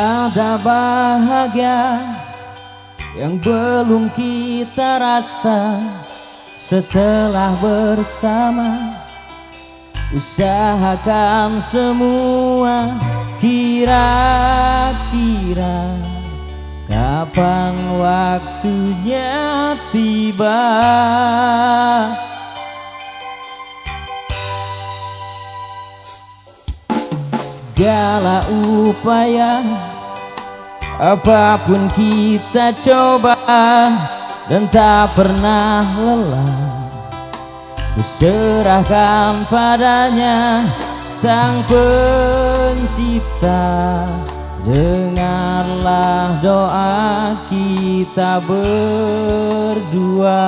Ada bahagia yang belum kita rasa setelah bersama. Usahakan semua, kira-kira kapan waktunya tiba. Segala upaya, apapun kita coba, dan tak pernah lelah. Kuserahkan padanya Sang Pencipta. Dengarlah doa kita berdua.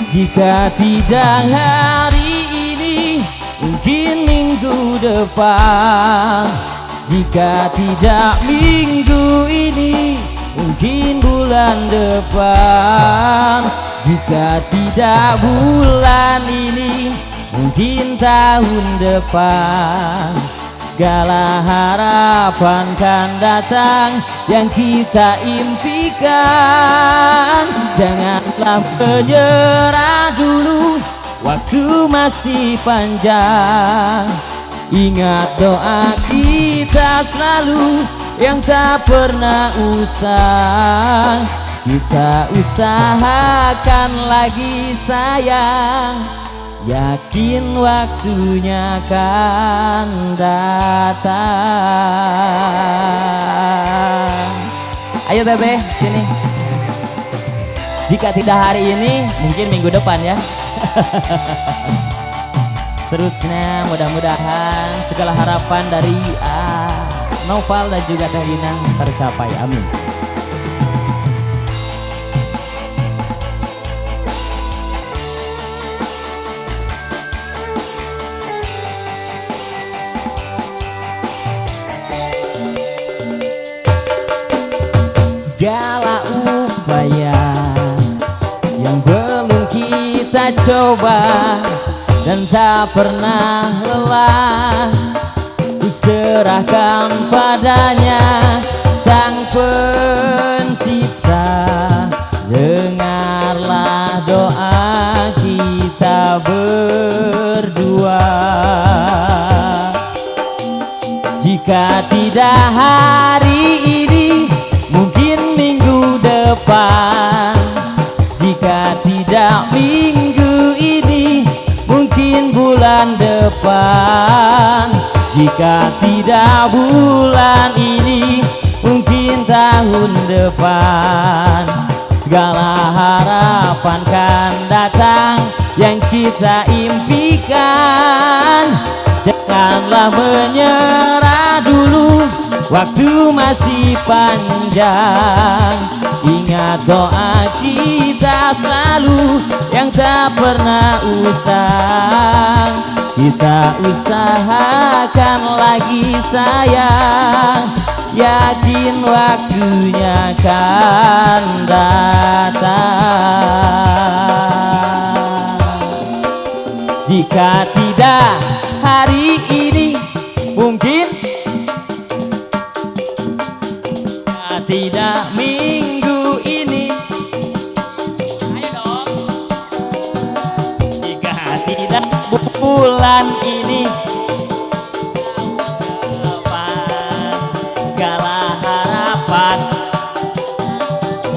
Jika tidak hari ini, mungkin minggu depan. Jika tidak minggu ini, mungkin bulan depan. Jika tidak bulan ini, mungkin tahun depan. Segala harapan kan datang yang kita impikan. Janganlah menyerah dulu, waktu masih panjang. Ingat doa kita selalu yang tak pernah usang. Kita usahakan lagi sayang, yakin waktunya akan datang. Ayo Bebe, sini. Jika tidak hari ini, mungkin minggu depan ya. Seterusnya mudah-mudahan segala harapan dari Noval dan juga Teh Inang tercapai. Amin. Segala upaya yang belum kita coba dan tak pernah lelah, kuserahkan padanya Sang Pencipta. Dengarlah doa kita berdua. Jika tidak hari ini, mungkin minggu depan. Jika tidak minggu ini, mungkin bulan depan. Jika tidak bulan ini, mungkin tahun depan. Segala harapan kan datang yang kita impikan. Janganlah menyerah dulu, waktu masih panjang. Ingat doa kita selalu yang tak pernah usang. Kita usahakan lagi sayang, yakin waktunya akan datang. Jika tidak hari ini, mungkin tidak minggu ini. Ayo dong. Jika tidak bulan ini, segala harapan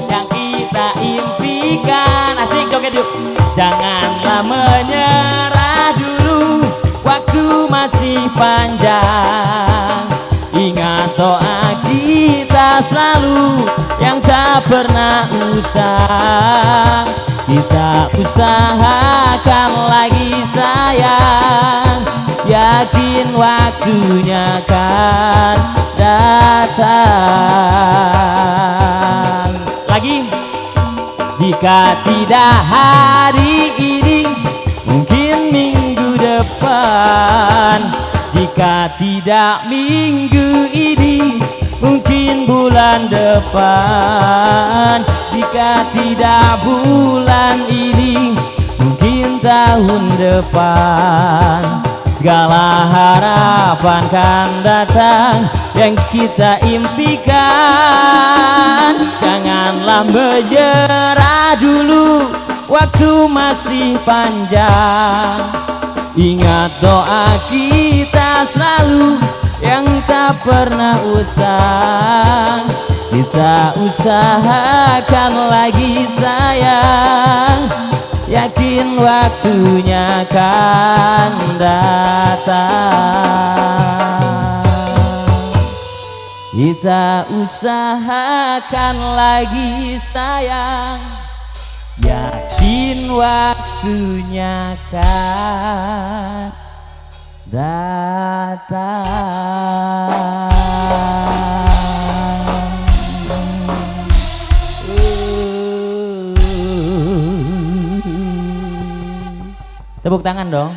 yang kita impikan. Asik joget yuk. Janganlah menyerah dulu, waktu masih panjang. Ingat doa kita selalu yang tak pernah usang. Kita usahakan lagi sayang, yakin waktunya akan datang. Lagi. Jika tidak hari ini, mungkin minggu depan. Jika tidak minggu ini, mungkin bulan depan. Jika tidak bulan ini, mungkin tahun depan. Segala harapan kan datang yang kita impikan. Janganlah menyerah dulu, waktu masih panjang. Ingat doa kita selalu yang tak pernah usang. Kita usahakan lagi sayang, yakin waktunya akan datang. Kita usahakan lagi sayang, yakin waktunya akan datang. Tepuk tangan dong.